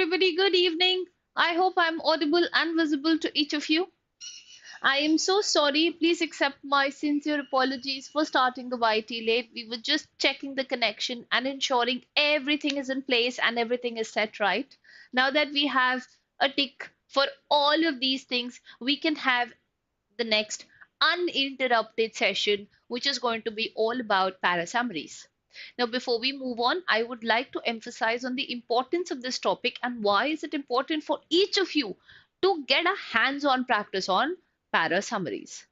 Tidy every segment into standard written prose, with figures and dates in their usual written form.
everybody. Good evening. I hope I'm audible and visible to each of you. I am so sorry. Please accept my sincere apologies for starting the YT late. We were just checking the connection and ensuring everything is in place and everything is set right. Now that we have a tick for all of these things, we can have the next uninterrupted session, which is going to be all about parasummaries. Now, before we move on, I would like to emphasize on the importance of this topic and why is it important for each of you to get a hands-on practice on parasummaries.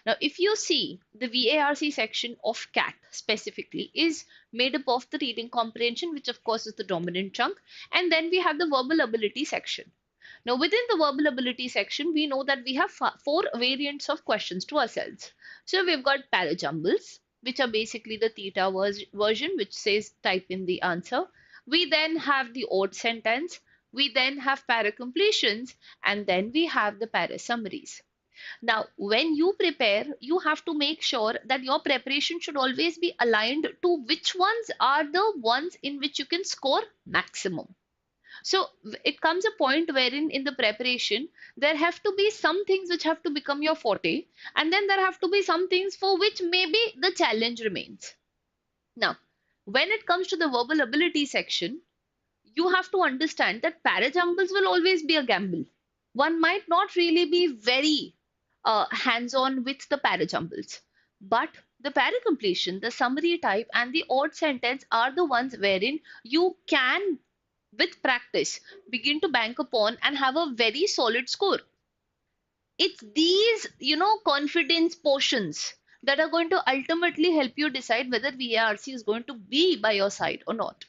Now, if you see the VARC section of CAT specifically is made up of the reading comprehension, which of course is the dominant chunk, and then we have the verbal ability section. Now, within the verbal ability section, we know that we have four variants of questions to ourselves. So we've got parajumbles, which are basically the theta version, which says type in the answer. We then have the odd sentence. We then have paracompletions, and then we have the parasummaries. Now, when you prepare, you have to make sure that your preparation should always be aligned to which ones are the ones in which you can score maximum. So it comes a point wherein in the preparation, there have to be some things which have to become your forte, and then there have to be some things for which maybe the challenge remains. Now, when it comes to the verbal ability section, you have to understand that parajumbles will always be a gamble. One might not really be very hands-on with the parajumbles, but the paracompletion, the summary type, and the odd sentence are the ones wherein you can with practice begin to bank upon and have a very solid score. It's these confidence portions that are going to ultimately help you decide whether VARC is going to be by your side or not.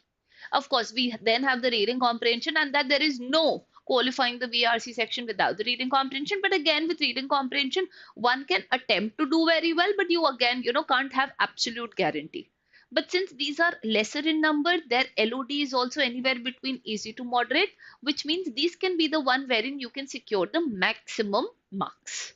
Of course, we then have the reading comprehension, and that there is no qualifying the VRC section without the reading comprehension. But again, with reading comprehension, one can attempt to do very well, but you again, can't have absolute guarantee. But since these are lesser in number, their LOD is also anywhere between easy to moderate, which means these can be the one wherein you can secure the maximum marks.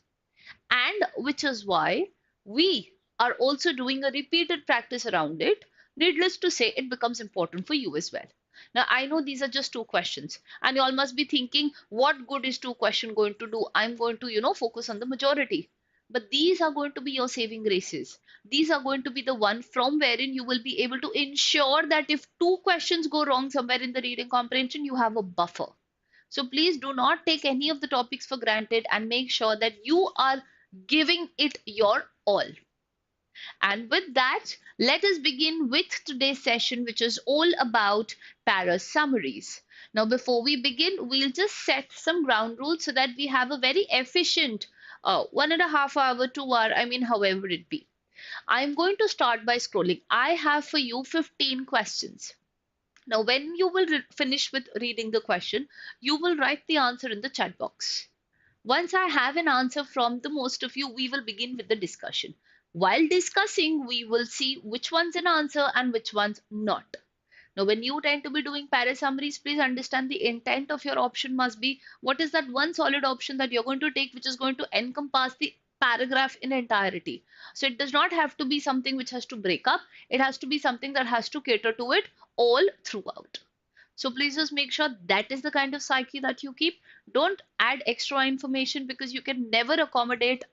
And which is why we are also doing a repeated practice around it. Needless to say, it becomes important for you as well. Now, I know these are just two questions, and you all must be thinking, what good is two question going to do? I'm going to, focus on the majority. But these are going to be your saving graces. These are going to be the one from wherein you will be able to ensure that if two questions go wrong somewhere in the reading comprehension, you have a buffer. So please do not take any of the topics for granted and make sure that you are giving it your all. And with that, let us begin with today's session, which is all about para summaries. Now, before we begin, we'll just set some ground rules so that we have a very efficient 1.5 hour, 2 hour, however it be. I'm going to start by scrolling. I have for you 15 questions. Now, when you will finish with reading the question, you will write the answer in the chat box. Once I have an answer from the most of you, we will begin with the discussion. While discussing, we will see which one's an answer and which one's not. Now, when you tend to be doing para summaries, please understand the intent of your option must be what is that one solid option that you're going to take, which is going to encompass the paragraph in entirety. So it does not have to be something which has to break up. It has to be something that has to cater to it all throughout. So please just make sure that is the kind of psyche that you keep. Don't add extra information because you can never accommodate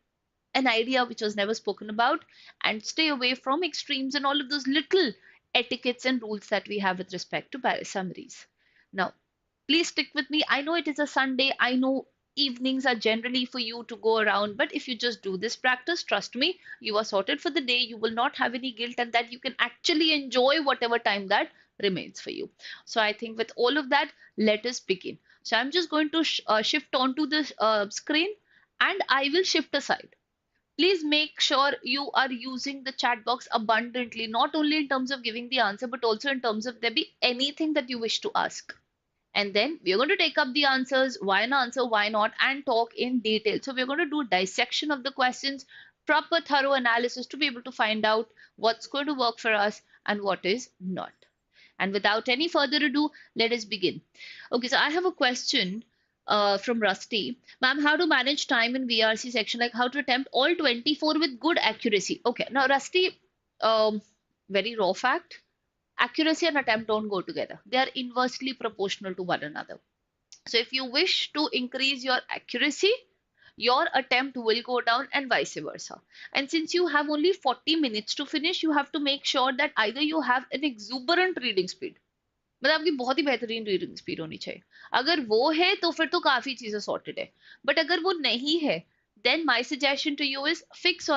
an idea which was never spoken about, and stay away from extremes and all of those little etiquettes and rules that we have with respect to para summaries. Now, please stick with me. I know it is a Sunday. I know evenings are generally for you to go around, but if you just do this practice, trust me, you are sorted for the day. You will not have any guilt, and that you can actually enjoy whatever time that remains for you. So I think with all of that, let us begin. So I'm just going to shift onto the screen, and I will shift aside. Please make sure you are using the chat box abundantly, not only in terms of giving the answer, but also in terms of there be anything that you wish to ask. And then we're going to take up the answers, why an answer, why not, and talk in detail. So we're going to do dissection of the questions, proper thorough analysis to be able to find out what's going to work for us and what is not. And without any further ado, let us begin. Okay, so I have a question from Rusty. Ma'am, how to manage time in VRC section, like how to attempt all 24 with good accuracy. Okay, now Rusty, very raw fact, accuracy and attempt don't go together. They are inversely proportional to one another. So if you wish to increase your accuracy, your attempt will go down and vice versa. And since you have only 40 minutes to finish, you have to make sure that either you have an exuberant reading speed, मतलब आपकी बहुत ही बेहतरीन reading speed होनी चाहिए. अगर वो है तो फिर तो काफी चीजें सॉर्टेड है. बट अगर वो नहीं है, then my suggestion to you is fix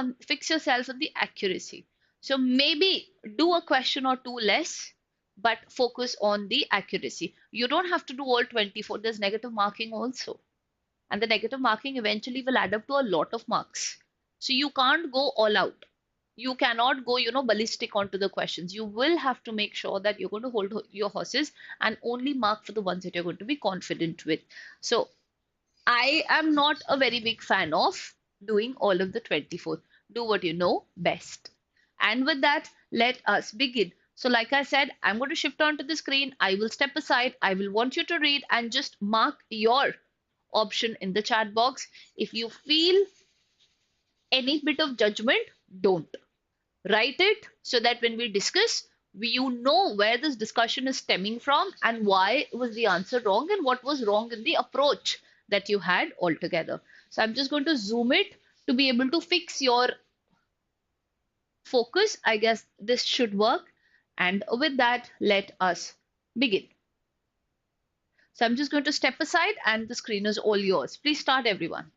yourself on the accuracy. So maybe do a question or two less, but focus on the accuracy. You don't have to do all 24. There's negative marking also, and the negative marking eventually will add up to a lot of marks. So you can't go all out. You cannot go, ballistic onto the questions. You will have to make sure that you're going to hold your horses and only mark for the ones that you're going to be confident with. So I am not a very big fan of doing all of the 24. Do what you know best. And with that, let us begin. So, like I said, I'm going to shift onto the screen. I will step aside. I will want you to read and just mark your option in the chat box. If you feel any bit of judgment, don't. Write it so that when we discuss, you know where this discussion is stemming from and why was the answer wrong and what was wrong in the approach that you had altogether. So I'm just going to zoom it to be able to fix your focus. I guess this should work. And with that, let us begin. So I'm just going to step aside and the screen is all yours. Please start, everyone.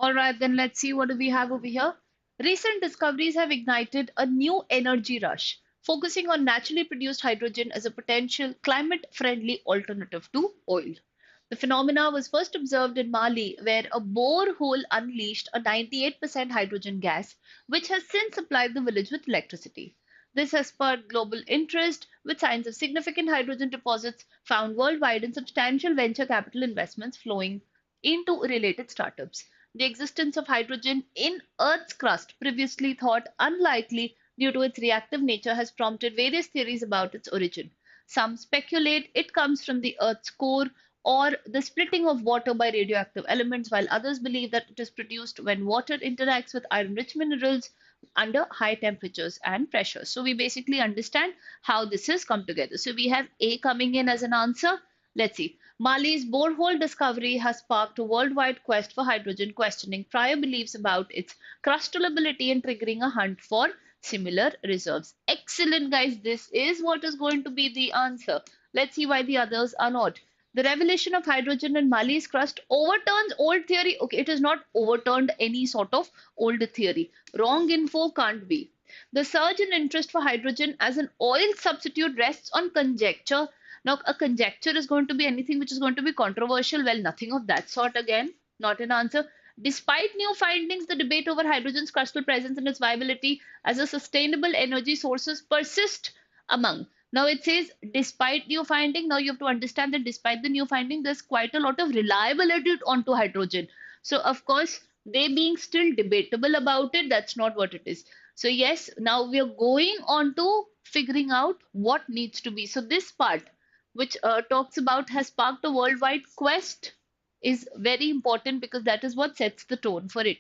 All right, then let's see what do we have over here. Recent discoveries have ignited a new energy rush, focusing on naturally produced hydrogen as a potential climate-friendly alternative to oil. The phenomena was first observed in Mali, where a borehole unleashed a 98% hydrogen gas, which has since supplied the village with electricity. This has spurred global interest, with signs of significant hydrogen deposits found worldwide and substantial venture capital investments flowing into related startups. The existence of hydrogen in Earth's crust, previously thought unlikely due to its reactive nature, has prompted various theories about its origin. Some speculate it comes from the Earth's core or the splitting of water by radioactive elements, while others believe that it is produced when water interacts with iron rich minerals under high temperatures and pressure. So we basically understand how this has come together. So we have A coming in as an answer. Let's see. Mali's borehole discovery has sparked a worldwide quest for hydrogen, questioning prior beliefs about its crustallability and triggering a hunt for similar reserves. Excellent, guys. This is what is going to be the answer. Let's see why the others are not. The revelation of hydrogen in Mali's crust overturns old theory. Okay, it is not overturned any sort of old theory. Wrong info can't be. The surge in interest for hydrogen as an oil substitute rests on conjecture. Now, a conjecture is going to be anything which is going to be controversial. Well, nothing of that sort again. Not an answer. Despite new findings, the debate over hydrogen's crustal presence and its viability as a sustainable energy sources persist among. Now it says despite new finding. Now you have to understand that despite the new finding, there's quite a lot of reliability onto hydrogen. So of course, they being still debatable about it, that's not what it is. So yes, now we are going on to figuring out what needs to be. So this part, which talks about has sparked a worldwide quest is very important because that is what sets the tone for it.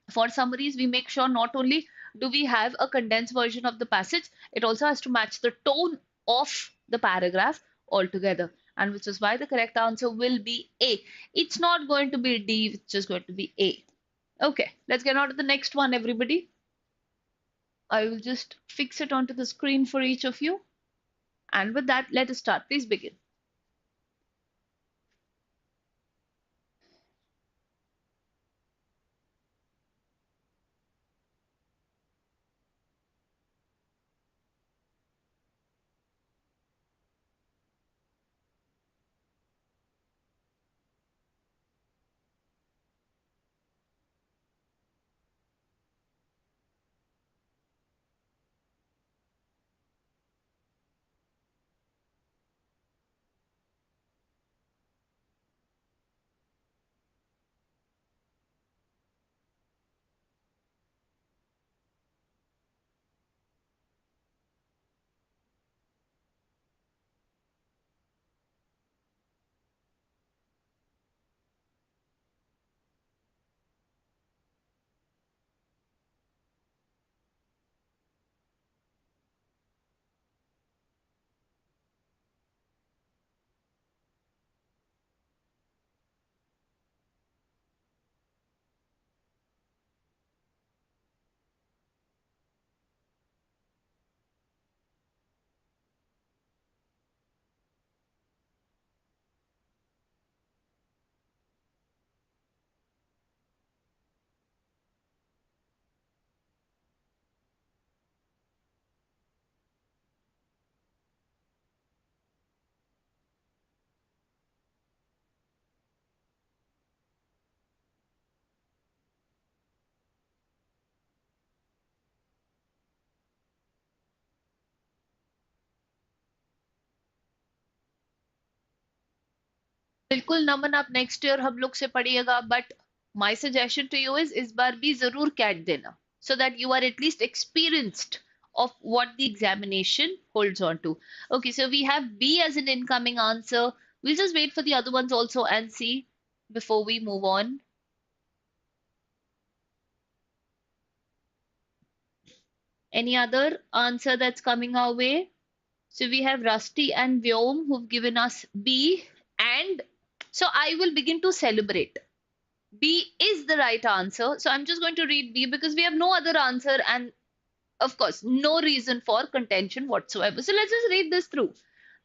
For summaries, we make sure not only do we have a condensed version of the passage, it also has to match the tone of the paragraph altogether. And which is why the correct answer will be A. It's not going to be D, it's just going to be A. Okay, let's get on to the next one, everybody. I will just fix it onto the screen for each of you. And with that, let us start. Please begin. बिल्कुल नमन, आप next year हम लोग से पढ़िएगा, but my suggestion to you इस बार भी जरूर कैट देना, so that you are at least experienced of what the examination holds on to. Okay, so we have B as an incoming answer. We'll just wait for the other ones also and see before we move on. Any other answer that's coming our way? So we have Rusty and Vyom who've given us B, and so I will begin to celebrate. B is the right answer. So I'm just going to read B because we have no other answer and, of course, no reason for contention whatsoever. So let's just read this through.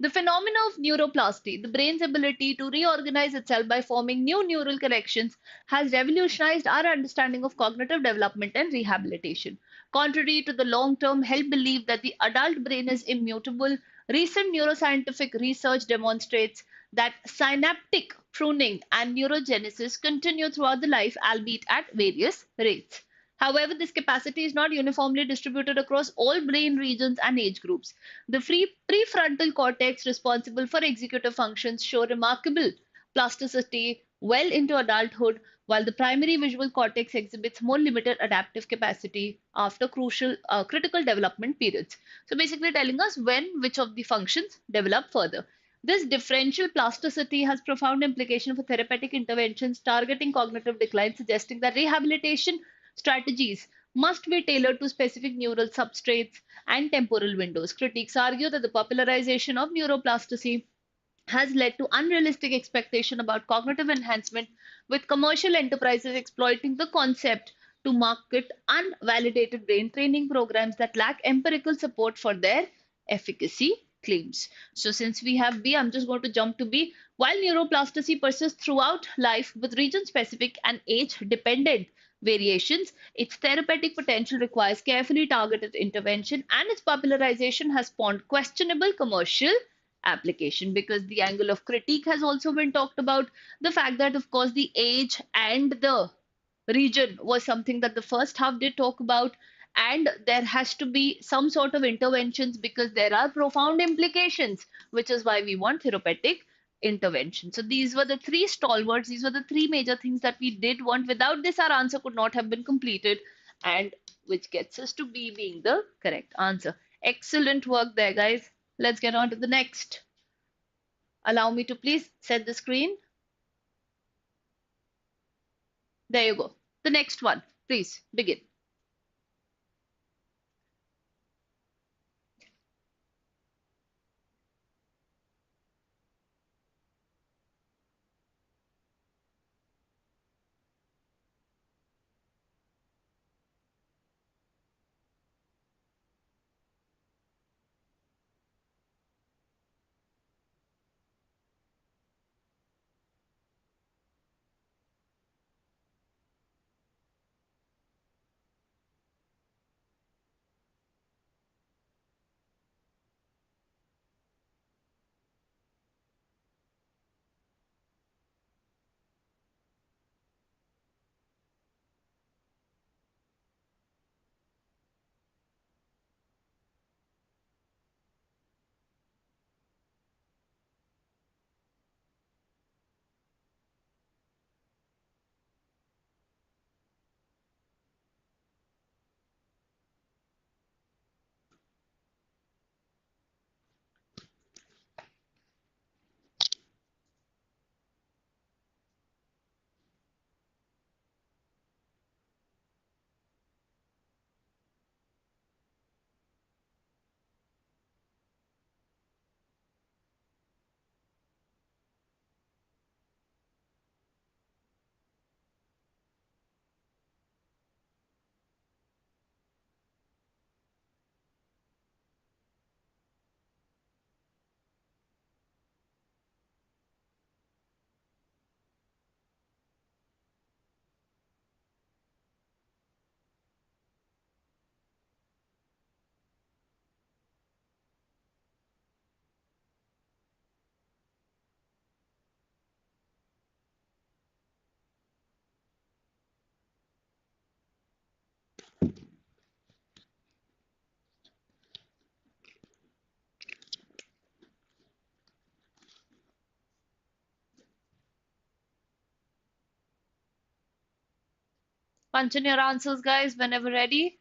The phenomena of neuroplasty, the brain's ability to reorganize itself by forming new neural connections, has revolutionized our understanding of cognitive development and rehabilitation. Contrary to the long term held belief that the adult brain is immutable, recent neuroscientific research demonstrates that synaptic pruning and neurogenesis continue throughout the life, albeit at various rates. However, this capacity is not uniformly distributed across all brain regions and age groups. The prefrontal cortex, responsible for executive functions, show remarkable plasticity well into adulthood, while the primary visual cortex exhibits more limited adaptive capacity after critical development periods. So, basically, telling us when which of the functions develop further. This differential plasticity has profound implication for therapeutic interventions targeting cognitive decline, suggesting that rehabilitation strategies must be tailored to specific neural substrates and temporal windows. Critics argue that the popularization of neuroplasticity has led to unrealistic expectation about cognitive enhancement, with commercial enterprises exploiting the concept to market unvalidated brain training programs that lack empirical support for their efficacy claims. So since we have B, I'm just going to jump to B. While neuroplasticity persists throughout life with region specific and age dependent variations, its therapeutic potential requires carefully targeted intervention, and its popularization has spawned questionable commercial application, because the angle of critique has also been talked about. The fact that, of course, the age and the region was something that the first half did talk about, and there has to be some sort of interventions because there are profound implications, which is why we want therapeutic intervention. So these were the three stalwarts, these were the three major things that we did want. Without this, our answer could not have been completed, and which gets us to B being the correct answer. Excellent work there, guys. Let's get on to the next. Allow me to please set the screen. There you go. The next one, please begin. Punch in your answers, guys, whenever ready.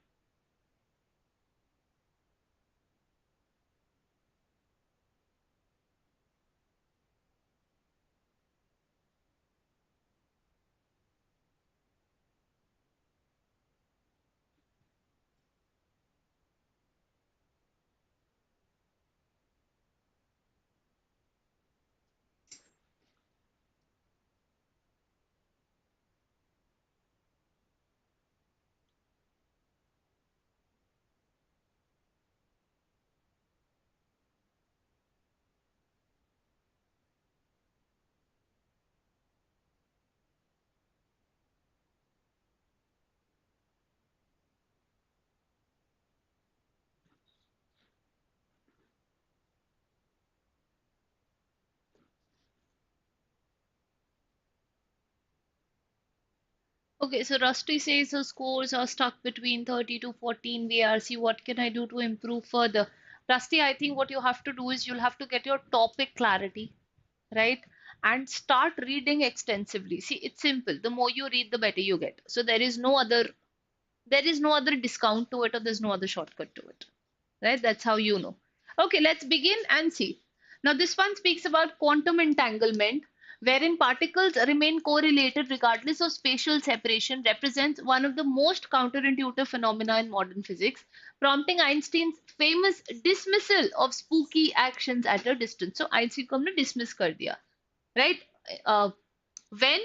Okay, so Rusty says her scores are stuck between 30 to 14 VRC. What can I do to improve further? Rusty, I think what you have to do is you'll have to get your topic clarity, right? And start reading extensively. See, it's simple. The more you read, the better you get. So there is no other discount to it, or there's no other shortcut to it, right? That's how you know. Okay, let's begin and see. Now, this one speaks about quantum entanglement, wherein particles remain correlated regardless of spatial separation, represents one of the most counterintuitive phenomena in modern physics, prompting Einstein's famous dismissal of spooky actions at a distance. So, Einstein को हमने dismiss कर दिया, right? Uh, when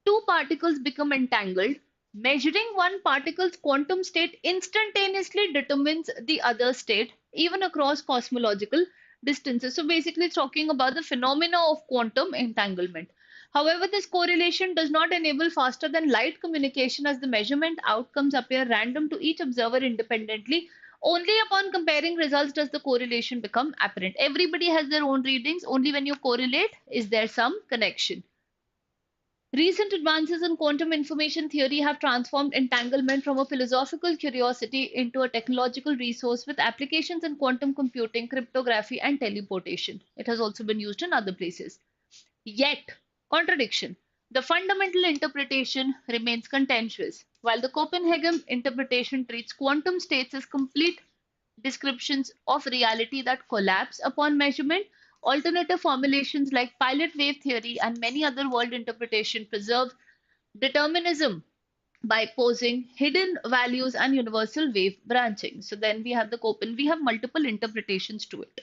two particles become entangled, measuring one particle's quantum state instantaneously determines the other state, even across cosmological distances. So basically, it's talking about the phenomena of quantum entanglement. However, this correlation does not enable faster than light communication, as the measurement outcomes appear random to each observer independently. Only upon comparing results does the correlation become apparent. Everybody has their own readings. Only when you correlate is there some connection. Recent advances in quantum information theory have transformed entanglement from a philosophical curiosity into a technological resource with applications in quantum computing, cryptography, and teleportation. It has also been used in other places. Yet, contradiction. The fundamental interpretation remains contentious. While the Copenhagen interpretation treats quantum states as complete descriptions of reality that collapse upon measurement, alternative formulations like pilot wave theory and many other world interpretation preserve Determinism by posing hidden values and universal wave branching. So then we have the Copen, we have multiple interpretations to it.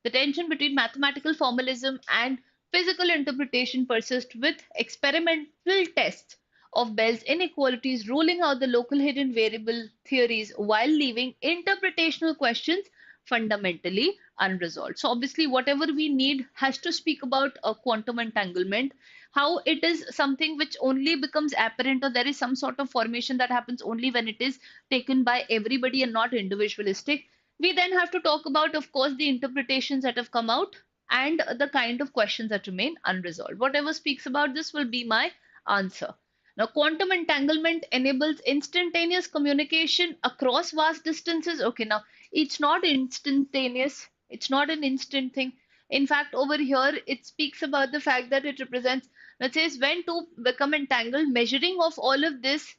The tension between mathematical formalism and physical interpretation persists with experimental tests of Bell's inequalities ruling out the local hidden variable theories while leaving interpretational questions fundamentally unresolved. So obviously whatever we need has to speak about a quantum entanglement, how it is something which only becomes apparent, or there is some sort of formation that happens only when it is taken by everybody and not individualistic. We then have to talk about, of course, the interpretations that have come out and the kind of questions that remain unresolved. Whatever speaks about this will be my answer. Now, quantum entanglement enables instantaneous communication across vast distances. Okay, now it's not instantaneous, it's not an instant thing. In fact, over here, it speaks about the fact that it represents, that says, when two become entangled, measuring of all of this,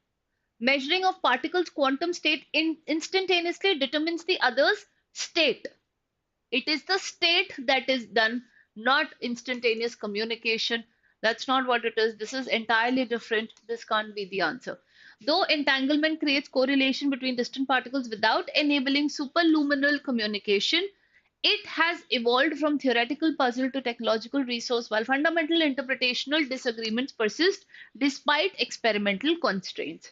measuring of particles' quantum state instantaneously determines the other's state. It is the state that is done, not instantaneous communication. That's not what it is. This is entirely different. This can't be the answer. Though entanglement creates correlation between distant particles without enabling superluminal communication, it has evolved from theoretical puzzle to technological resource while fundamental interpretational disagreements persist despite experimental constraints.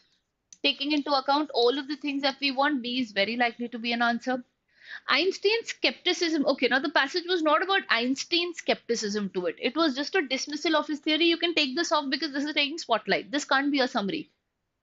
Taking into account all of the things that we want, B is very likely to be an answer. Einstein's skepticism. Okay, now the passage was not about Einstein's skepticism to it. It was just a dismissal of his theory. You can take this off because this is taking spotlight. This can't be a summary.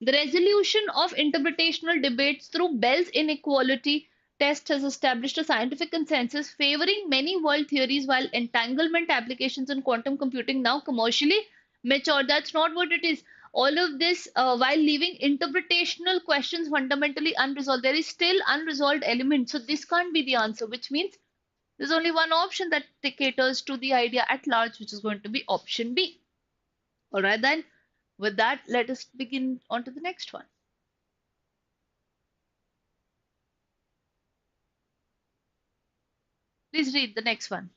The resolution of interpretational debates through Bell's inequality test has established a scientific consensus favoring many world theories, while entanglement applications in quantum computing now commercially mature. That's not what it is. All of this while leaving interpretational questions fundamentally unresolved. There is still unresolved element. So this can't be the answer, which means there's only one option that caters to the idea at large, which is going to be option B. All right, then. With that, let us begin on to the next one. Please read the next one.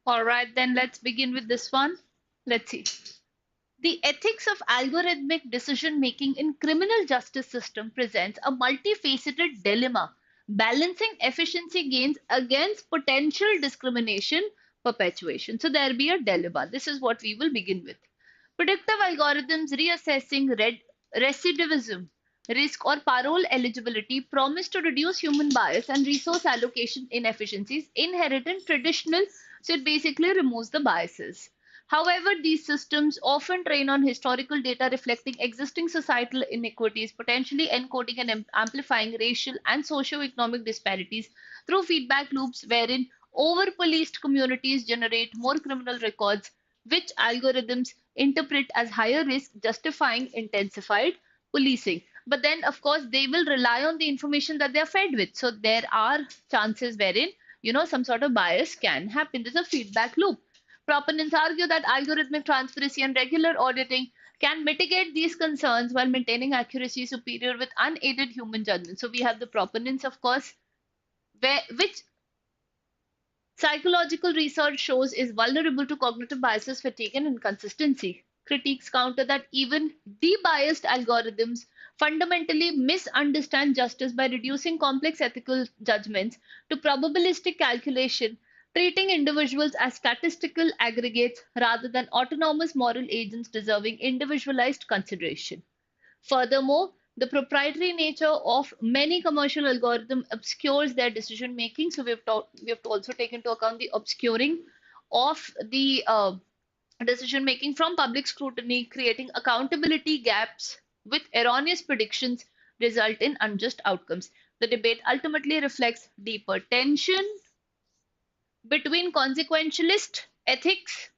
All right, then let's begin with this one. Let's see. The ethics of algorithmic decision making in criminal justice system presents a multifaceted dilemma, balancing efficiency gains against potential discrimination perpetuation. So there be a dilemma. This is what we will begin with. Predictive algorithms reassessing recidivism, risk or parole eligibility promise to reduce human bias and resource allocation inefficiencies inherent in traditional, so it basically removes the biases. However, these systems often train on historical data reflecting existing societal inequities, potentially encoding and amplifying racial and socio-economic disparities through feedback loops wherein over-policed communities generate more criminal records, which algorithms interpret as higher risk, justifying intensified policing. But then, of course, they will rely on the information that they are fed with. So there are chances wherein, some sort of bias can happen. There's a feedback loop. Proponents argue that algorithmic transparency and regular auditing can mitigate these concerns while maintaining accuracy superior with unaided human judgment. So we have the proponents, of course, which psychological research shows is vulnerable to cognitive biases, fatigue, and inconsistency. Critiques counter that even debiased algorithms fundamentally misunderstand justice by reducing complex ethical judgments to probabilistic calculation, treating individuals as statistical aggregates rather than autonomous moral agents deserving individualized consideration. Furthermore, the proprietary nature of many commercial algorithms obscures their decision making. So we have to also take into account the obscuring of the decision making from public scrutiny, creating accountability gaps with erroneous predictions result in unjust outcomes. The debate ultimately reflects deeper tension between consequentialist ethics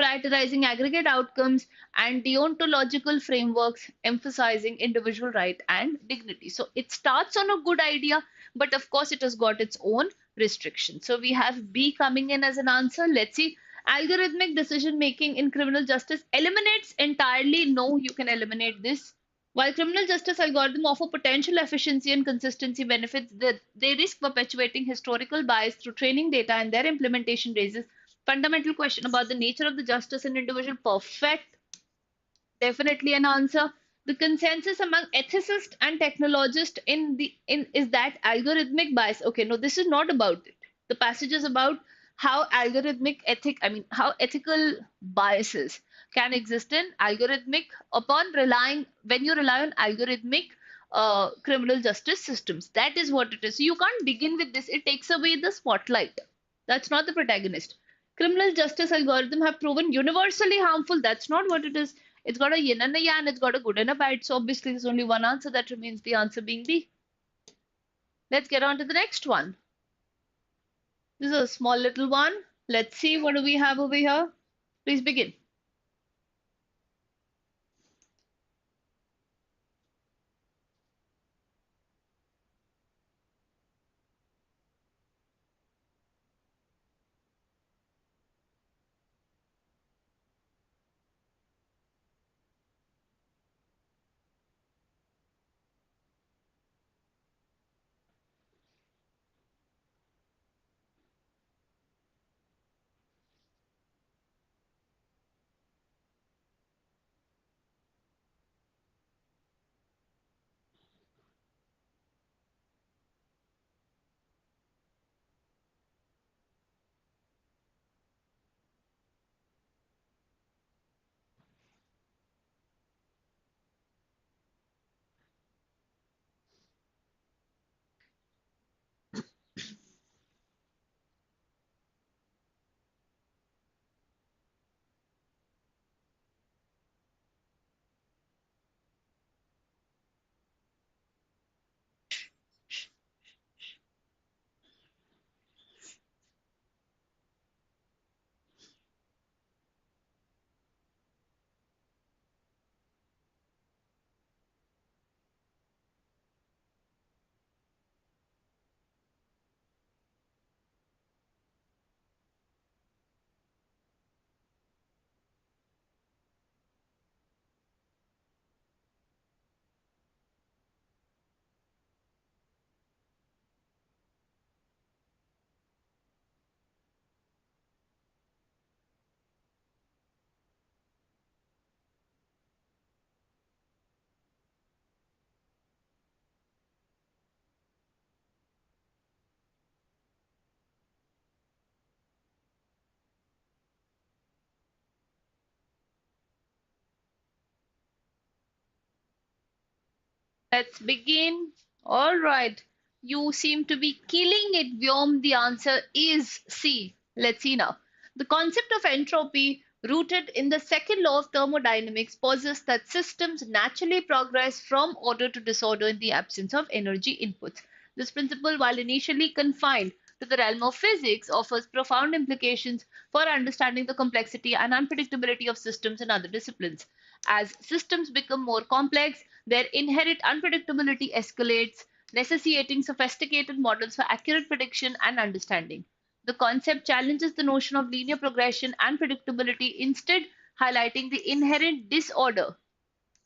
prioritizing aggregate outcomes, and deontological frameworks emphasizing individual right and dignity. So it starts on a good idea, but of course it has got its own restrictions. So we have B coming in as an answer. Let's see. Algorithmic decision making in criminal justice eliminates entirely. No, you can eliminate this. While criminal justice algorithms offer potential efficiency and consistency benefits, they risk perpetuating historical bias through training data, and their implementation raises fundamental question about the nature of the justice in individual. Perfect, definitely an answer. The consensus among ethicists and technologists in is that algorithmic bias. Okay, no, this is not about it. The passage is about how how ethical biases can exist in algorithmic upon relying when you rely on algorithmic criminal justice systems. That is what it is. So you can't begin with this. It takes away the spotlight. That's not the protagonist. Criminal justice algorithms have proven universally harmful. That's not what it is. It's got a yin and a yang, it's got a good and a bad. So obviously there's only one answer that remains, the answer being B. Let's get on to the next one. This is a small little one. Let's see what do we have over here. Please begin. Let's begin. All right. You seem to be killing it, Vyom. The answer is C. Let's see now. The concept of entropy, rooted in the second law of thermodynamics, posits that systems naturally progress from order to disorder in the absence of energy inputs. This principle, while initially confined to the realm of physics, offers profound implications for understanding the complexity and unpredictability of systems in other disciplines. As systems become more complex, their inherent unpredictability escalates, necessitating sophisticated models for accurate prediction and understanding. The concept challenges the notion of linear progression and predictability, instead, highlighting the inherent disorder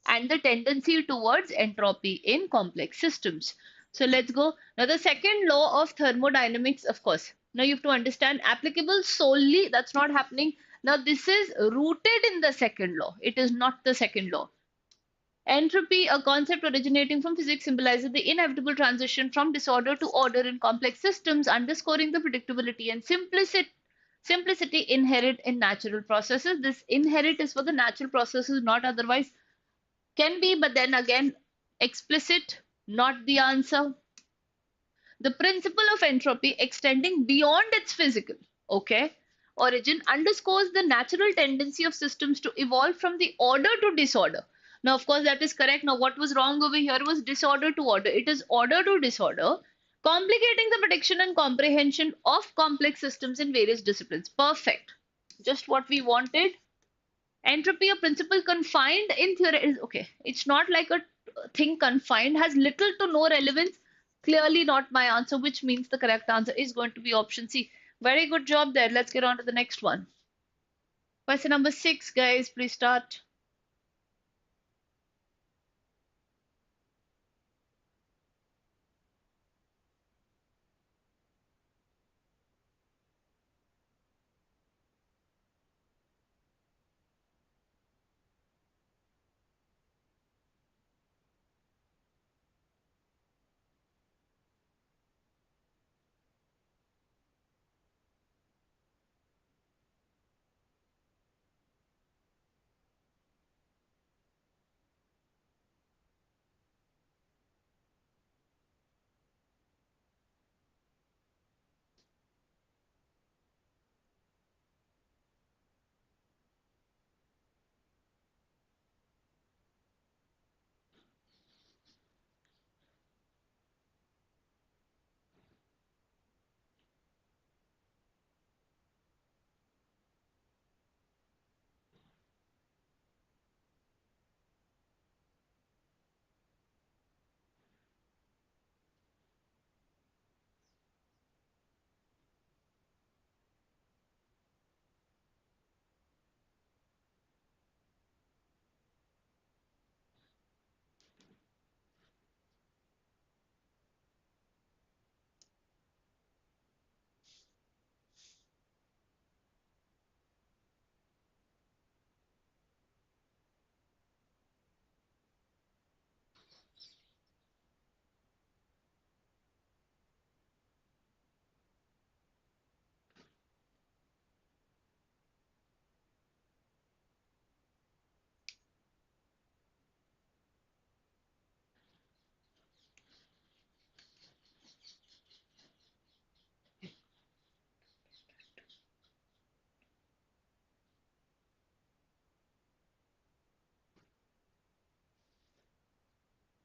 and the tendency towards entropy in complex systems. So let's go. Now, the second law of thermodynamics, of course. Now, you have to understand applicable solely, that's not happening. Now, this is rooted in the second law. It is not the second law. Entropy, a concept originating from physics, symbolizes the inevitable transition from disorder to order in complex systems, underscoring the predictability and simplicity inherent in natural processes. This inherent is for the natural processes, not otherwise. Can be, but then again, explicit, not the answer. The principle of entropy extending beyond its physical, okay, origin underscores the natural tendency of systems to evolve from the order to disorder. Now, of course, that is correct. Now, what was wrong over here was disorder to order. It is order to disorder, complicating the prediction and comprehension of complex systems in various disciplines. Perfect. Just what we wanted. Entropy, a principle confined in theory, is okay. It's not like a thing confined, has little to no relevance. Clearly not my answer, which means the correct answer is going to be option C. Very good job there. Let's get on to the next one. Question number 6, guys. Please start.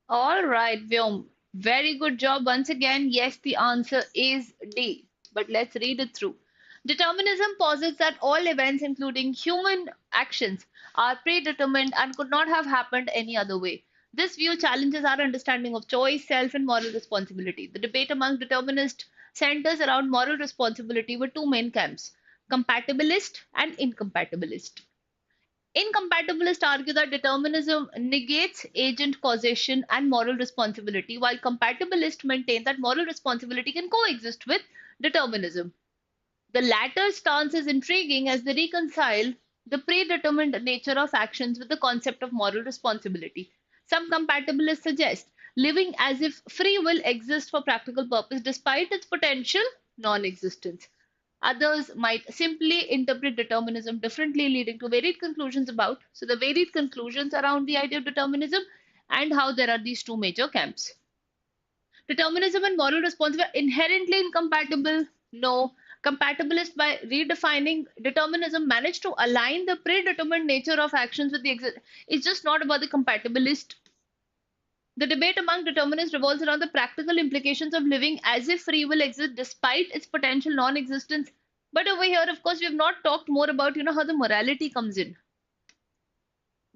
All right, Vyom. Very good job once again. Yes, the answer is D. But let's read it through. Determinism posits that all events, including human actions, are predetermined and could not have happened any other way. This view challenges our understanding of choice, self, and moral responsibility. The debate among determinists centers around moral responsibility with two main camps: compatibilist and incompatibilist. Incompatibilists argue that determinism negates agent causation and moral responsibility, while compatibilists maintain that moral responsibility can coexist with determinism. The latter stance is intriguing as they reconcile the predetermined nature of actions with the concept of moral responsibility. Some compatibilists suggest living as if free will exists for practical purpose despite its potential non existence. Others might simply interpret determinism differently, leading to varied conclusions about. So, the varied conclusions around the idea of determinism, and how there are these two major camps. Determinism and moral responsibility are inherently incompatible. No. Compatibilist, by redefining determinism, managed to align the predetermined nature of actions with the exist. It's just not about the compatibilist. The debate among determinists revolves around the practical implications of living as if free will exists despite its potential non-existence. But over here, of course, we have not talked more about, how the morality comes in.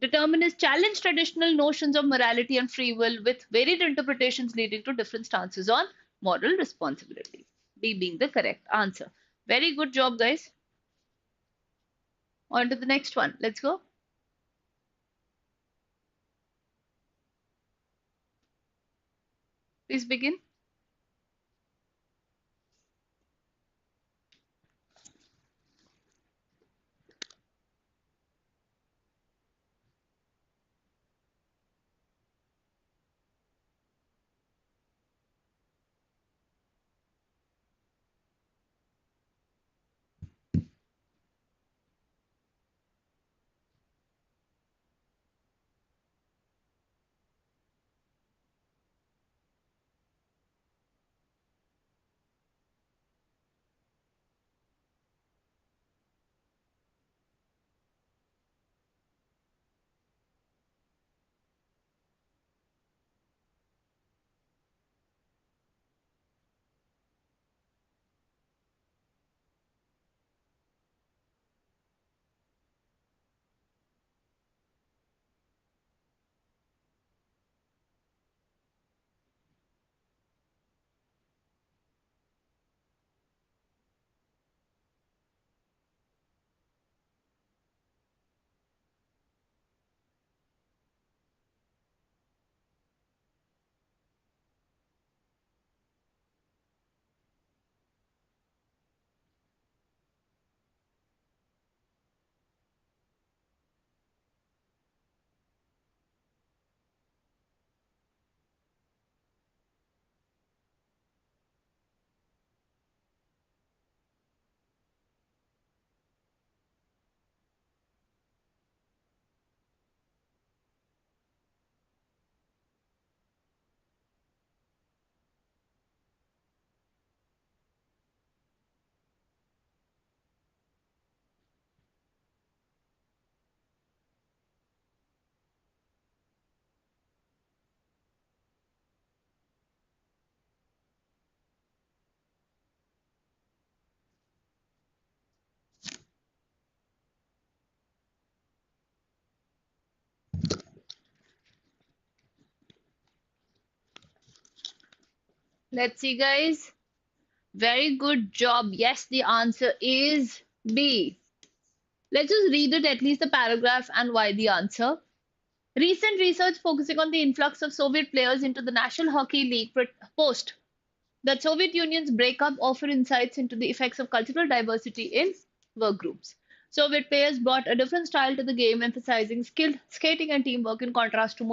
Determinists challenge traditional notions of morality and free will with varied interpretations leading to different stances on moral responsibility. B being the correct answer. Very good job, guys. On to the next one. Let's go. Please begin. Let's see, guys. Very good job. Yes, the answer is B. Let's just read it, at least the paragraph, and why the answer. Recent research focusing on the influx of Soviet players into the National Hockey League post that Soviet Union's breakup offer insights into the effects of cultural diversity in work groups. Soviet players brought a different style to the game, emphasizing skill, skating, and teamwork in contrast to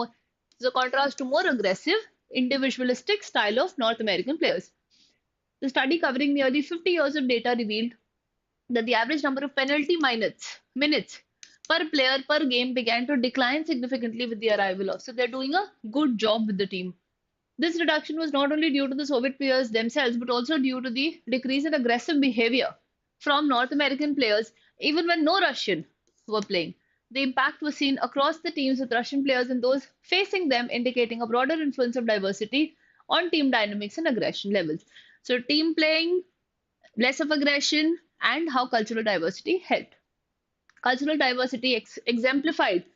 more aggressive, individualistic style of North American players. The study, covering nearly 50 years of data, revealed that the average number of penalty minutes per player per game began to decline significantly with the arrival of. So they're doing a good job with the team. This reduction was not only due to the Soviet players themselves, but also due to the decrease in aggressive behavior from North American players, even when no Russian were playing. The impact was seen across the teams with Russian players and those facing them, indicating a broader influence of diversity on team dynamics and aggression levels. So, team playing, less of aggression, and how cultural diversity helped. Cultural diversity exemplified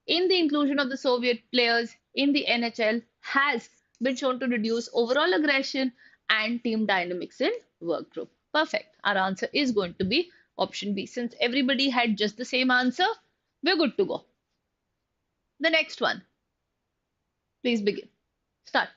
in the inclusion of the Soviet players in the NHL has been shown to reduce overall aggression and team dynamics in work group. Perfect. Our answer is going to be option B. Since everybody had just the same answer, we're good to go. The next one. Please begin. Start.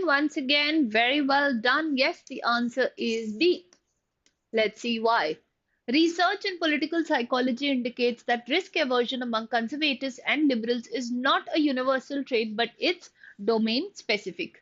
once again. Very well done. Yes, the answer is B. Let's see why. Research in political psychology indicates that risk aversion among conservatives and liberals is not a universal trait, but it's domain specific.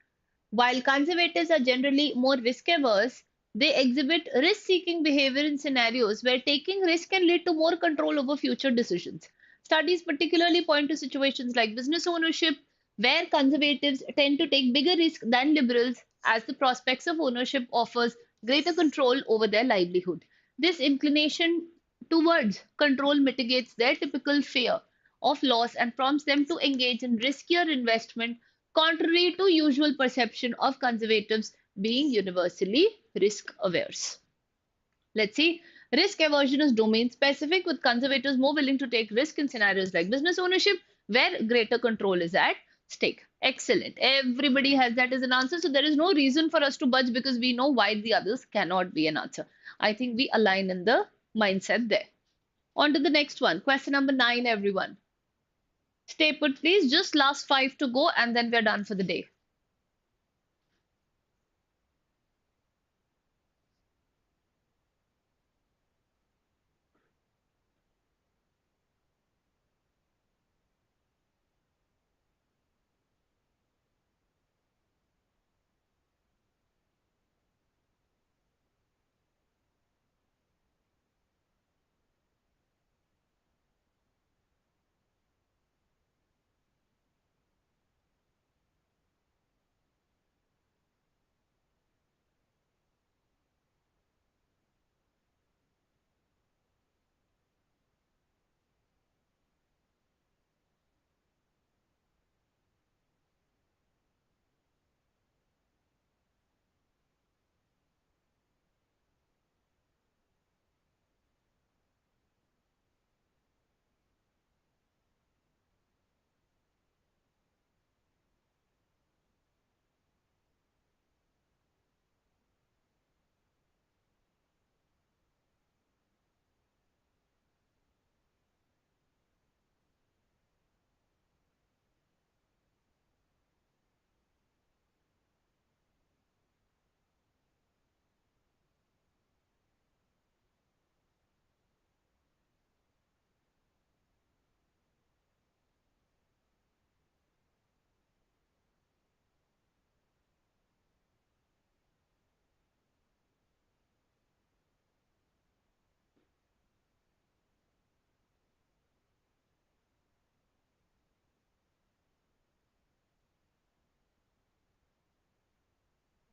While conservatives are generally more risk averse, they exhibit risk seeking behavior in scenarios where taking risk can lead to more control over future decisions. Studies particularly point to situations like business ownership, where conservatives tend to take bigger risk than liberals, as the prospects of ownership offers greater control over their livelihood. This inclination towards control mitigates their typical fear of loss and prompts them to engage in riskier investment, contrary to usual perception of conservatives being universally risk averse. Let's see. Risk aversion is domain specific, with conservatives more willing to take risk in scenarios like business ownership, where greater control is at stake. Excellent. Everybody has that as an answer. So there is no reason for us to budge because we know why the others cannot be an answer. I think we align in the mindset there. On to the next one. Question number 9, everyone. Stay put, please. Just last 5 to go, and then we're done for the day.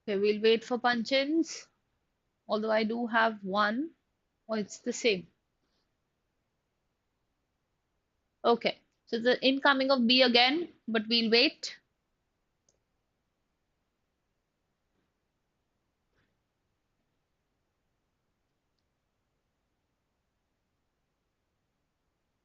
Okay, we'll wait for punch-ins. Although I do have one. Oh, it's the same. Okay, so the incoming of B again, but we'll wait.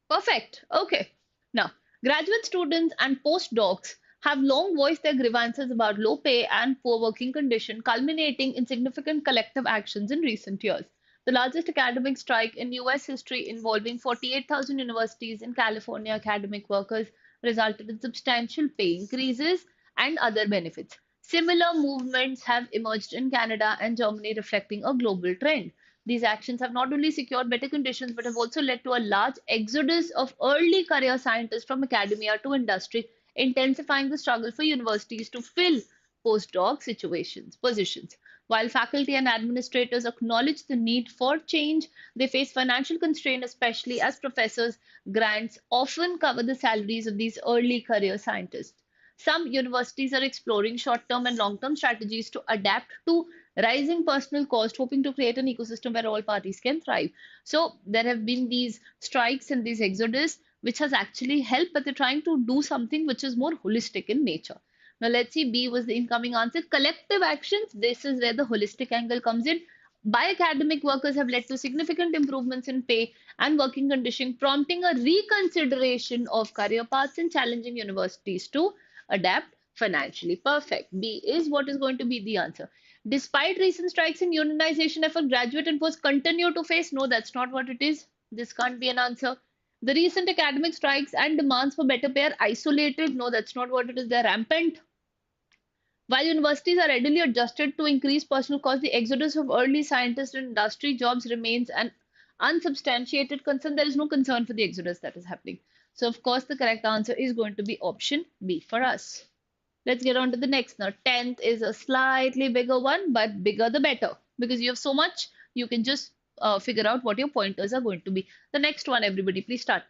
Perfect. Okay. Now, graduate students and postdocs have long voiced their grievances about low pay and poor working conditions, culminating in significant collective actions in recent years. The largest academic strike in US history, involving 48,000 universities in California academic workers, resulted in substantial pay increases and other benefits. Similar movements have emerged in Canada and Germany, reflecting a global trend. These actions have not only secured better conditions but have also led to a large exodus of early career scientists from academia to industry, intensifying the struggle for universities to fill postdoc positions. While faculty and administrators acknowledge the need for change, they face financial constraint, especially as professors' grants often cover the salaries of these early career scientists. Some universities are exploring short-term and long-term strategies to adapt to rising personal cost, hoping to create an ecosystem where all parties can thrive. So there have been these strikes and these exodus, which has actually helped, but they're trying to do something which is more holistic in nature. Now let's see, B was the incoming answer. Collective actions, this is where the holistic angle comes in. By academic workers have led to significant improvements in pay and working conditions, prompting a reconsideration of career paths and challenging universities to adapt financially. Perfect. B is what is going to be the answer. Despite recent strikes in unionization effort, graduate and post continue to face. No, that's not what it is. This can't be an answer. The recent academic strikes and demands for better pay are isolated. No, that's not what it is. They're rampant. While universities are readily adjusted to increase personal costs, the exodus of early scientists and industry jobs remains an unsubstantiated concern. There is no concern for the exodus that is happening. So, of course, the correct answer is going to be option B for us. Let's get on to the next. Now, 10th is a slightly bigger one, but bigger the better because you have so much, you can just figure out what your pointers are going to be. The next one, everybody, please start.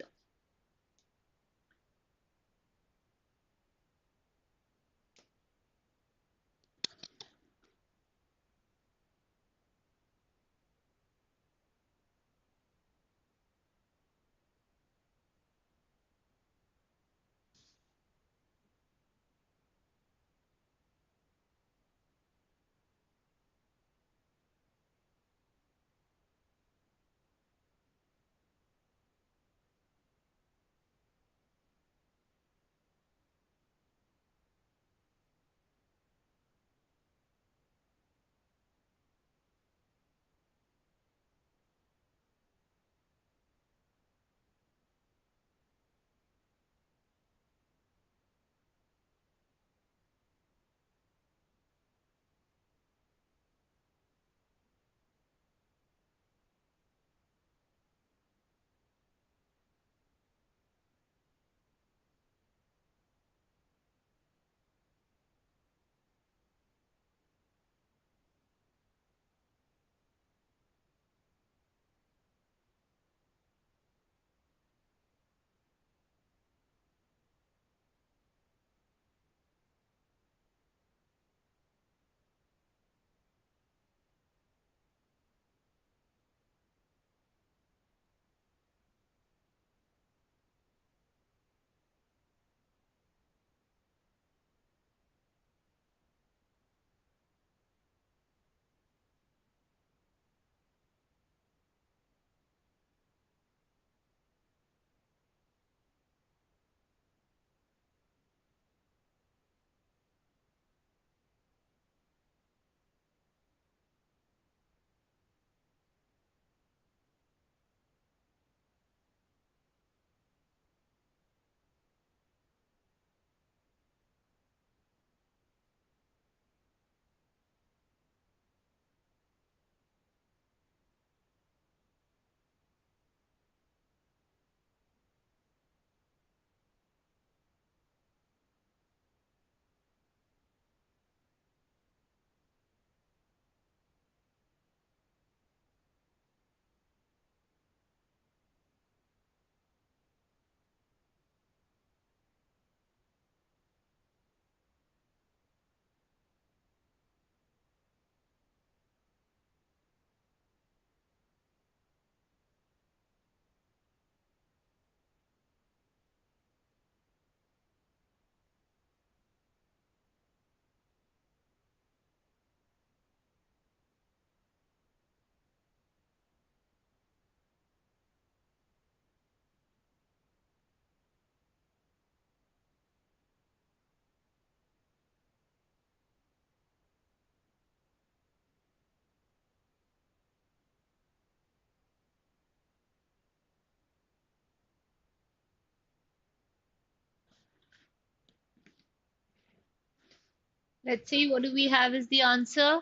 Let's see, what do we have as the answer?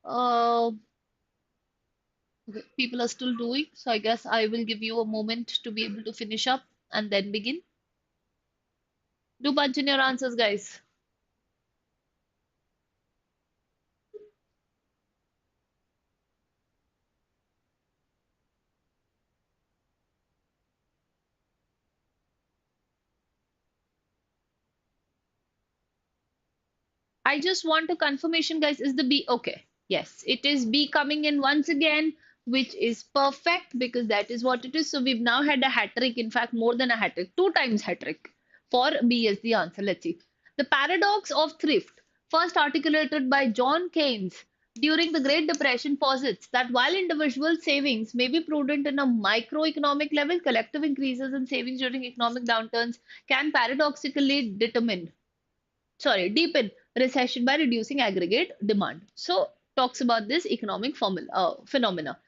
Uh, People are still doing, so I guess I will give you a moment to be able to finish up and then begin. Do punch in your answers, guys. I just want a confirmation, guys. Is the B okay? Yes, it is B coming in once again, which is perfect because that is what it is. So we've now had a hat trick, in fact, more than a hat trick, two times hat trick for B as the answer. Let's see. The paradox of thrift, first articulated by John Keynes during the Great Depression, posits that while individual savings may be prudent in a microeconomic level, collective increases in savings during economic downturns can paradoxically deepen recession by reducing aggregate demand. So, talks about this economic phenomena.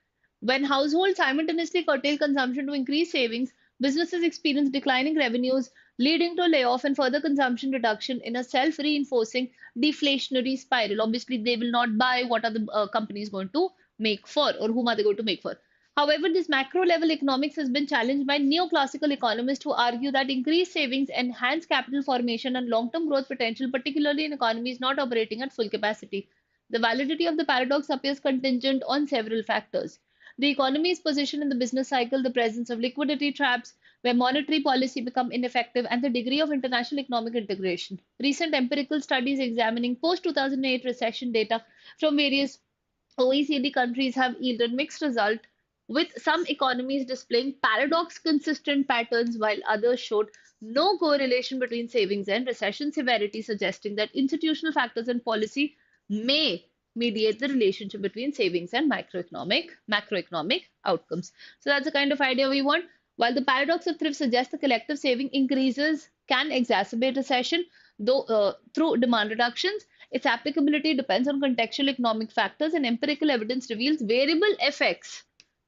When households simultaneously curtail consumption to increase savings, Businesses experience declining revenues, leading to layoff and further consumption reduction in a self-reinforcing deflationary spiral. Obviously, they will not buy what are the companies going to make for or whom are they going to make for. However, this macro level economics has been challenged by neoclassical economists who argue that increased savings enhance capital formation and long term growth potential, particularly in economies not operating at full capacity. The validity of the paradox appears contingent on several factors. The economy's position in the business cycle, the presence of liquidity traps, where monetary policy become ineffective, and the degree of international economic integration. Recent empirical studies examining post 2008 recession data from various OECD countries have yielded mixed results, with some economies displaying paradox consistent patterns while others showed no correlation between savings and recession severity, suggesting that institutional factors and policy may mediate the relationship between savings and macroeconomic outcomes. So that's the kind of idea we want. While the paradox of thrift suggests the collective saving increases can exacerbate recession, though through demand reductions, its applicability depends on contextual economic factors, and empirical evidence reveals variable effects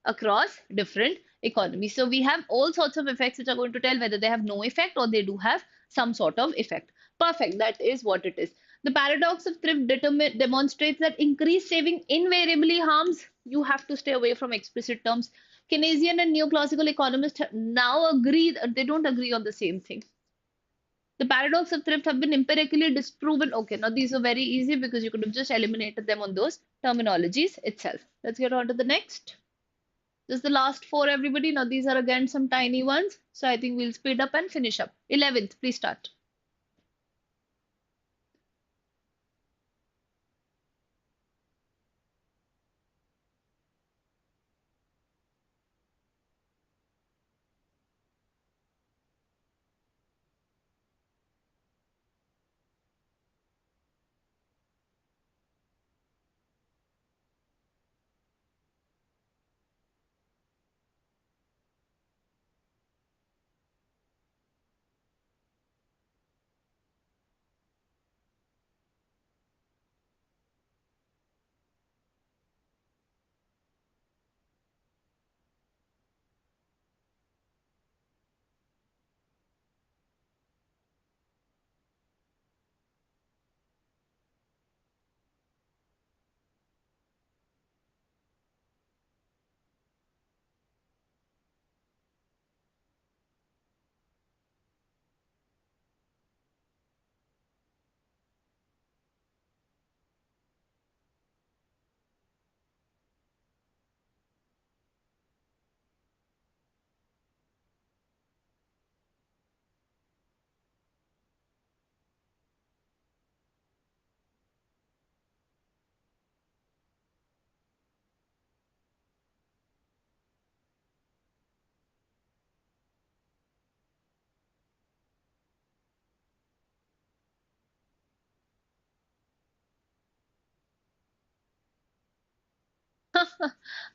across different economies. So we have all sorts of effects which are going to tell whether they have no effect or they do have some sort of effect. Perfect. That is what it is. The paradox of thrift demonstrates that increased saving invariably harms. You have to stay away from explicit terms. Keynesian and neoclassical economists now agree that they don't agree on the same thing. The paradox of thrift have been empirically disproven. Okay, now these are very easy because you could have just eliminated them on those terminologies itself. Let's get on to the next. This is the last four, everybody. Now these are again some tiny ones. So I think we'll speed up and finish up. 11th, please start.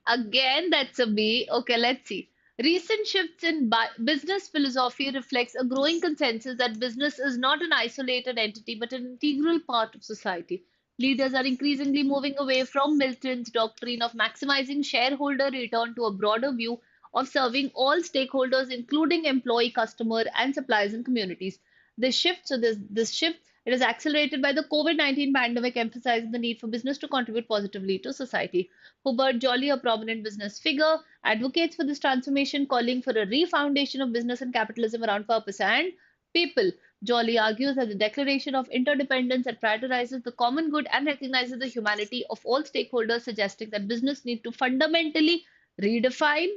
Again, that's a B. Okay, let's see. Recent shifts in business philosophy reflects a growing consensus that business is not an isolated entity but an integral part of society. Leaders are increasingly moving away from Milton's doctrine of maximizing shareholder return to a broader view of serving all stakeholders, including employee, customer, and suppliers and communities. This shift, it is accelerated by the COVID-19 pandemic, emphasizing the need for business to contribute positively to society. Hubert Jolly, a prominent business figure, advocates for this transformation, calling for a refoundation of business and capitalism around purpose and people. Jolly argues that the declaration of interdependence that prioritizes the common good and recognizes the humanity of all stakeholders, suggesting that business need to fundamentally redefine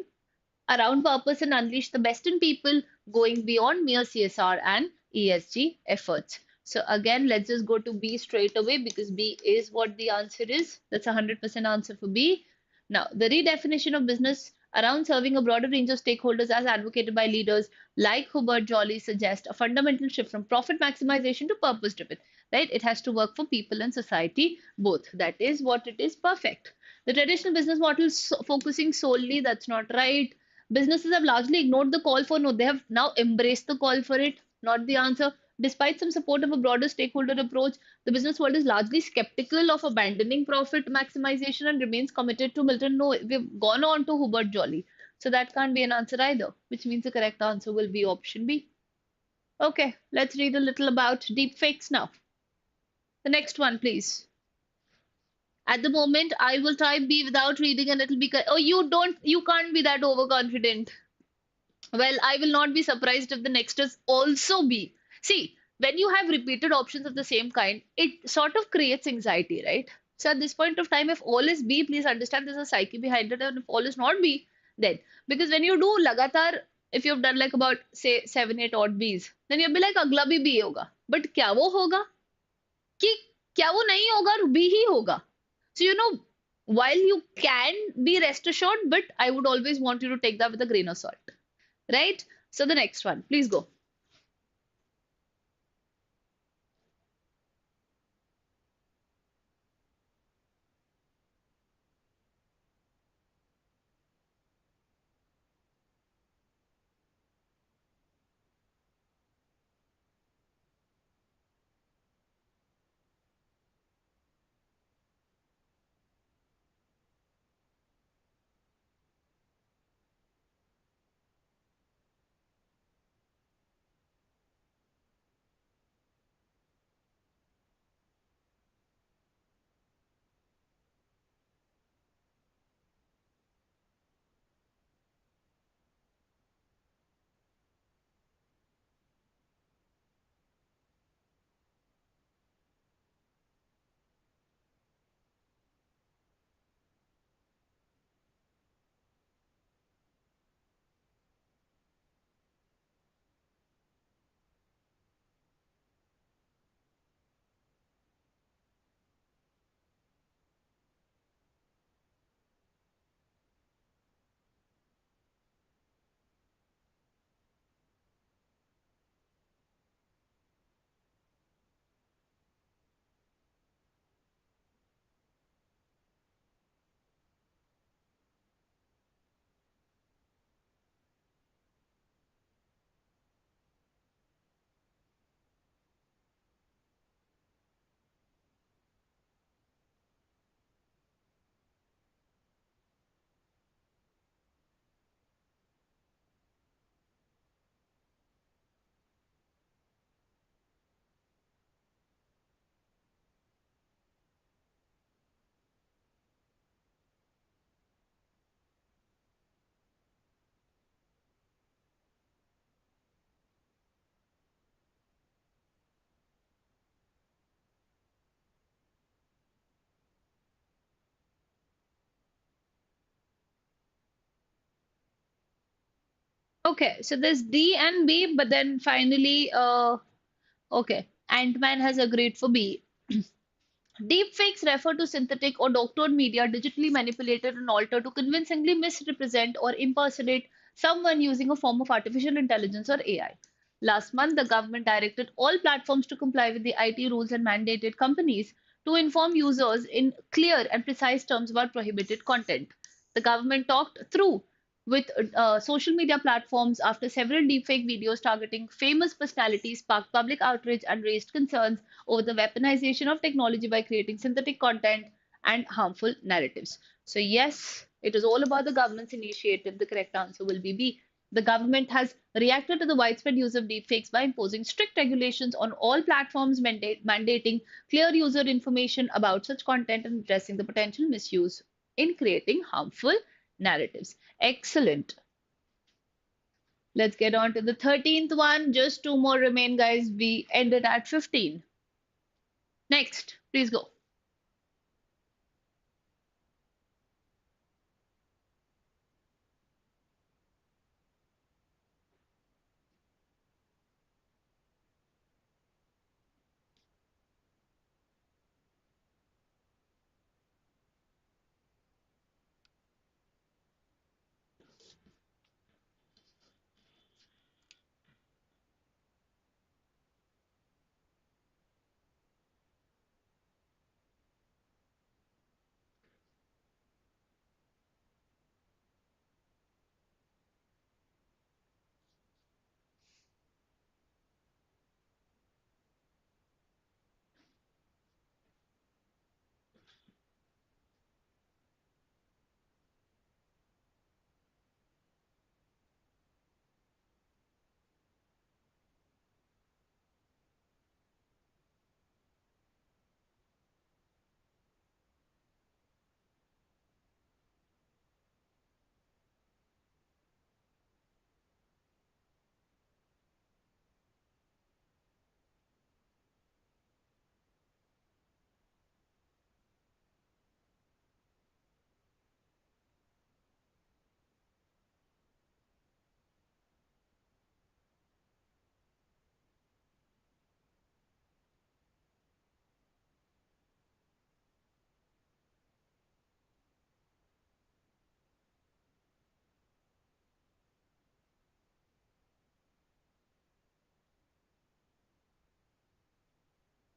around purpose and unleash the best in people, going beyond mere CSR and ESG efforts. So again, let's just go to B straight away because B is what the answer is. That's 100% answer for B. Now, the redefinition of business around serving a broader range of stakeholders as advocated by leaders like Hubert Jolly suggests a fundamental shift from profit maximization to purpose driven, right? It has to work for people and society both. That is what it is. Perfect. The traditional business model focusing solely, that's not right. Businesses have largely ignored the call for no, they have now embraced the call for it, not the answer. Despite some support of a broader stakeholder approach, the business world is largely skeptical of abandoning profit maximization and remains committed to Milton. No, we've gone on to Hubert Jolly. So that can't be an answer either, which means the correct answer will be option B. Okay, let's read a little about deepfakes now. The next one, please. At the moment, I will type B without reading and it'll be. Oh, you can't be that overconfident. Well, I will not be surprised if the next is also B. See, when you have repeated options of the same kind, it sort of creates anxiety, right? So at this point of time, if all is B, please understand there's a psyche behind it, and if all is not B, then because when you do lagatar, if you've done like about say 7, 8 odd Bs, then you'll be like अगला भी B होगा. But क्या वो होगा? कि क्या वो नहीं होगा और B ही होगा? So while you can be rest assured, but I would always want you to take that with a grain of salt. Right? So the next one, please go. Okay, so there's D and B, but then finally, okay, Ant-Man has agreed for B. Deepfakes refer to synthetic or doctored media digitally manipulated and altered to convincingly misrepresent or impersonate someone using a form of artificial intelligence or AI. Last month, the government directed all platforms to comply with the IT rules and mandated companies to inform users in clear and precise terms about prohibited content. The government talked through with social media platforms after several deepfake videos targeting famous personalities sparked public outrage and raised concerns over the weaponization of technology by creating synthetic content and harmful narratives. So, yes, it is all about the government's initiative. The correct answer will be B. The government has reacted to the widespread use of deepfakes by imposing strict regulations on all platforms, mandating clear user information about such content and addressing the potential misuse in creating harmful narratives. Excellent. Let's get on to the 13th one. Just two more remain, guys. We ended at 15. Next, please go.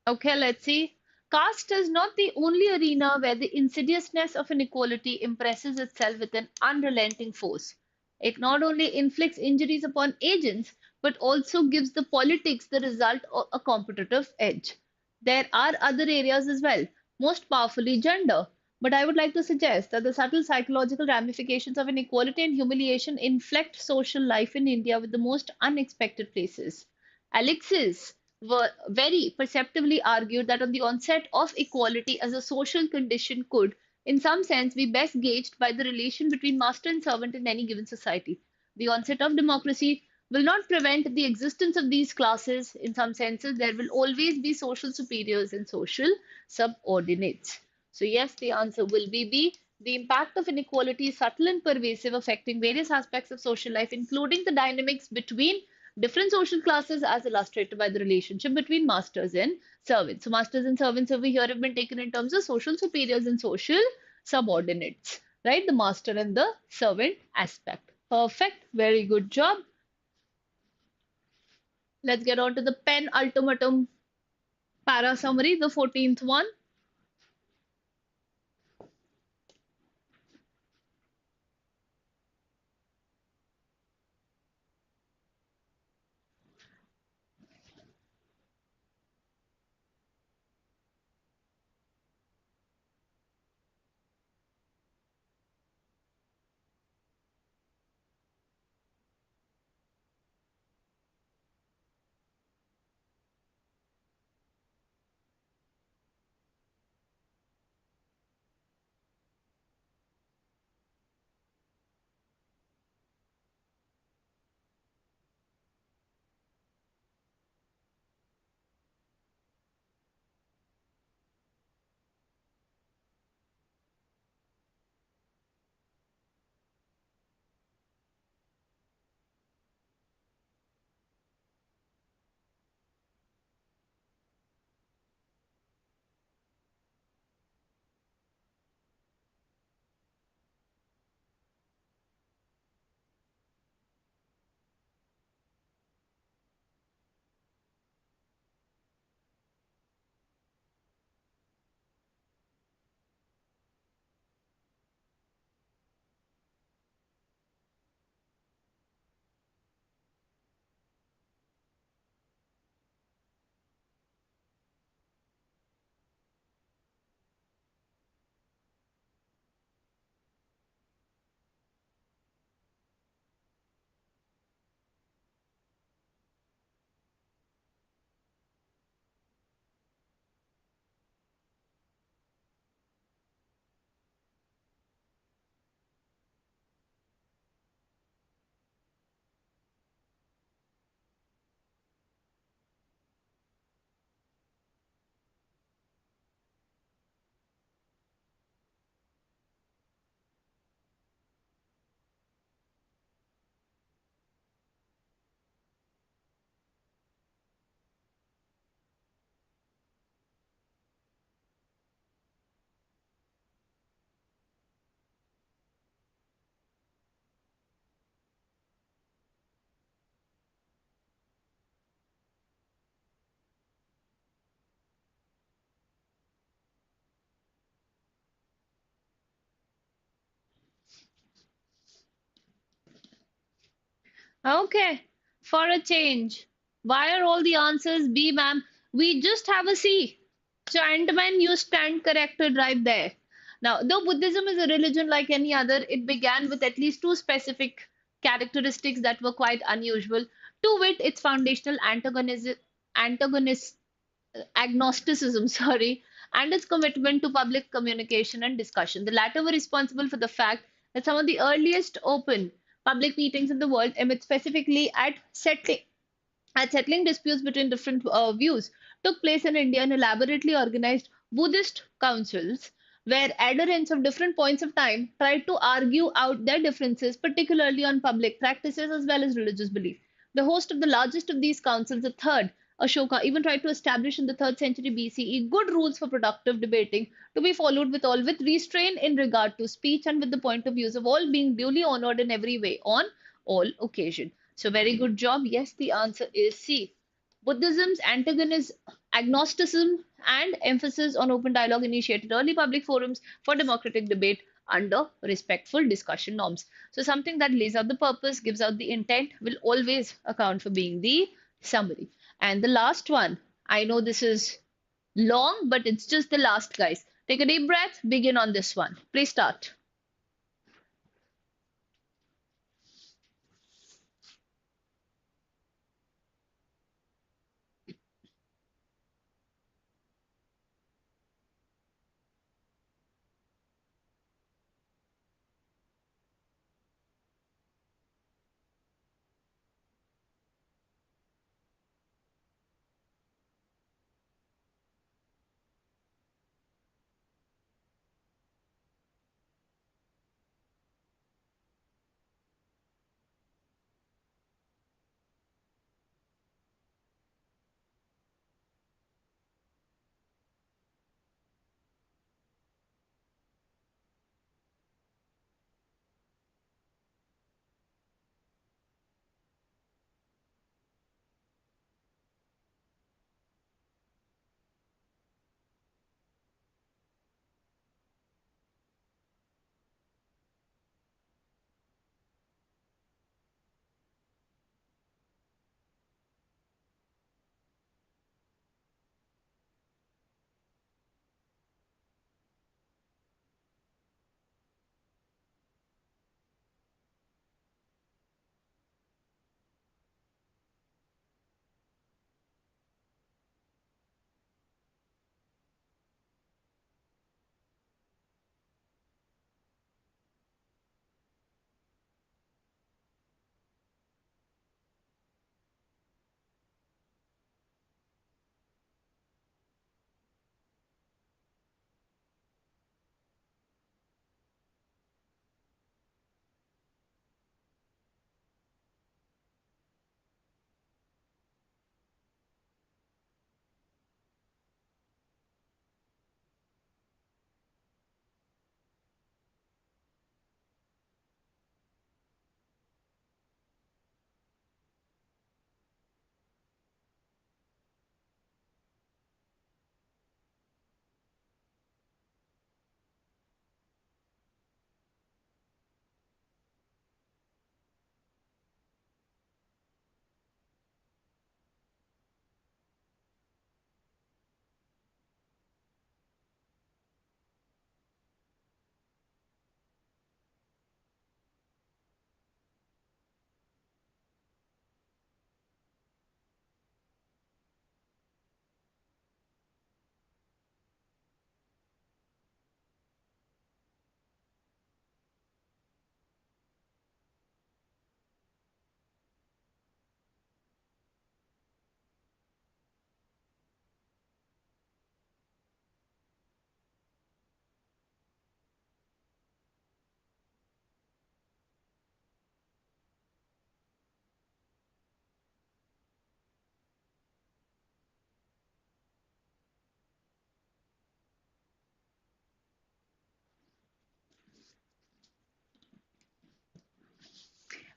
Okay, let's see. Caste is not the only arena where the insidiousness of inequality impresses itself with an unrelenting force. It not only inflicts injuries upon agents, but also gives the politics the result of a competitive edge. There are other areas as well, most powerfully gender. But I would like to suggest that the subtle psychological ramifications of inequality and humiliation inflect social life in India with the most unexpected places. Alexis very perceptively argued that on the onset of equality as a social condition could, in some sense, be best gauged by the relation between master and servant in any given society. The onset of democracy will not prevent the existence of these classes. In some senses, there will always be social superiors and social subordinates. So, yes, the answer will be B. The impact of inequality is subtle and pervasive, affecting various aspects of social life, including the dynamics between different social classes as illustrated by the relationship between masters and servants. So masters and servants over here have been taken in terms of social superiors and social subordinates, right? The master and the servant aspect. Perfect. Very good job. Let's get on to the pen ultimatum para summary, the 14th one. Okay, for a change. Why are all the answers B, ma'am? We just have a C. Chantman, you stand corrected right there. Now, though Buddhism is a religion like any other, it began with at least two specific characteristics that were quite unusual. To wit, its foundational antagonist agnosticism, sorry, and its commitment to public communication and discussion. The latter were responsible for the fact that some of the earliest open public meetings in the world aimed specifically at settling disputes between different views took place in India in elaborately organized Buddhist councils where adherents of different points of time tried to argue out their differences, particularly on public practices as well as religious belief. The host of the largest of these councils, the third, Ashoka, even tried to establish in the 3rd century BCE good rules for productive debating to be followed with restraint in regard to speech and with the point of views of all being duly honored in every way on all occasion. So very good job. Yes, the answer is C. Buddhism's antagonism, agnosticism, and emphasis on open dialogue initiated early public forums for democratic debate under respectful discussion norms. So, something that lays out the purpose, gives out the intent, will always account for being the summary. And the last one, I know this is long, but it's just the last, guys. Take a deep breath, begin on this one. Please start.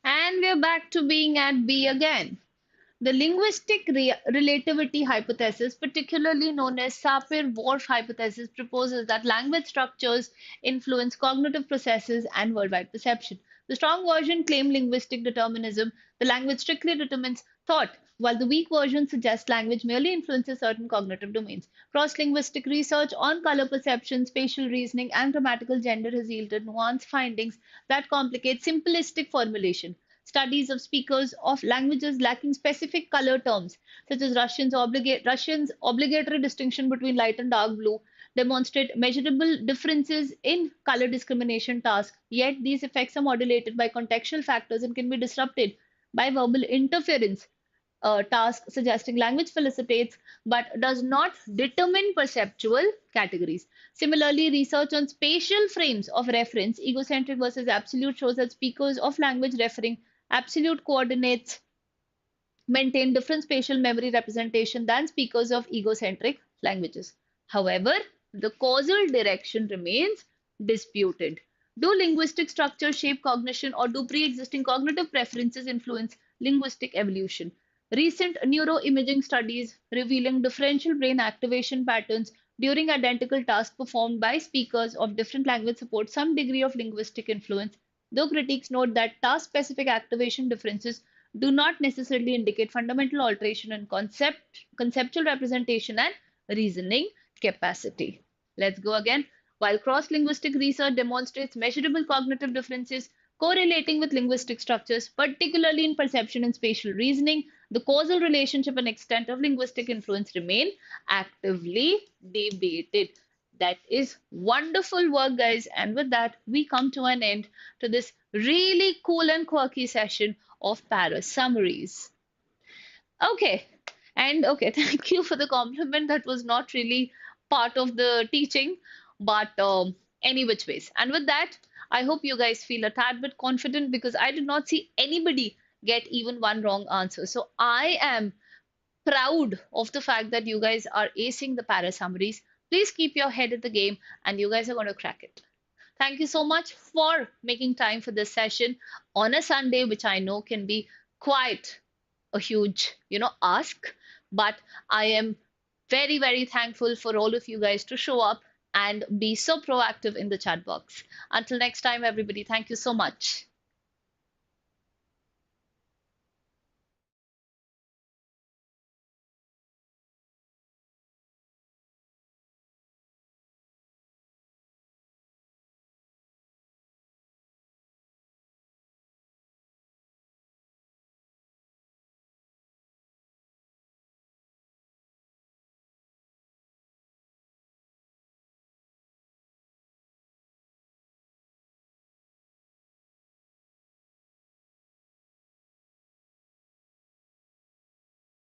And we're back to being at B again. The linguistic relativity hypothesis, particularly known as Sapir-Whorf hypothesis, proposes that language structures influence cognitive processes and worldwide perception. The strong version claims linguistic determinism. The language strictly determines thought, while the weak version suggests language merely influences certain cognitive domains. Cross-linguistic research on color perception, spatial reasoning, and grammatical gender has yielded nuanced findings that complicate simplistic formulation. Studies of speakers of languages lacking specific color terms, such as Russians' obligatory distinction between light and dark blue, demonstrate measurable differences in color discrimination tasks. Yet these effects are modulated by contextual factors and can be disrupted by verbal interference. Task suggesting language facilitates but does not determine perceptual categories. Similarly, research on spatial frames of reference, egocentric versus absolute, shows that speakers of language referring absolute coordinates maintain different spatial memory representation than speakers of egocentric languages. However, the causal direction remains disputed. Do linguistic structures shape cognition, or do pre existing cognitive preferences influence linguistic evolution? Recent neuroimaging studies revealing differential brain activation patterns during identical tasks performed by speakers of different language support some degree of linguistic influence, though critics note that task-specific activation differences do not necessarily indicate fundamental alteration in conceptual representation and reasoning capacity. Let's go again. While cross-linguistic research demonstrates measurable cognitive differences correlating with linguistic structures, particularly in perception and spatial reasoning, the causal relationship and extent of linguistic influence remain actively debated. That is wonderful work, guys. And with that, we come to an end to this really cool and quirky session of para summaries. Okay. And okay, thank you for the compliment. That was not really part of the teaching, but any which ways. And with that, I hope you guys feel a tad bit confident because I did not see anybody get even one wrong answer. So I am proud of the fact that you guys are acing the para summaries. Please keep your head in the game and you guys are going to crack it. Thank you so much for making time for this session on a Sunday, which I know can be quite a huge, ask. But I am very, very thankful for all of you guys to show up and be so proactive in the chat box. Until next time, everybody, thank you so much.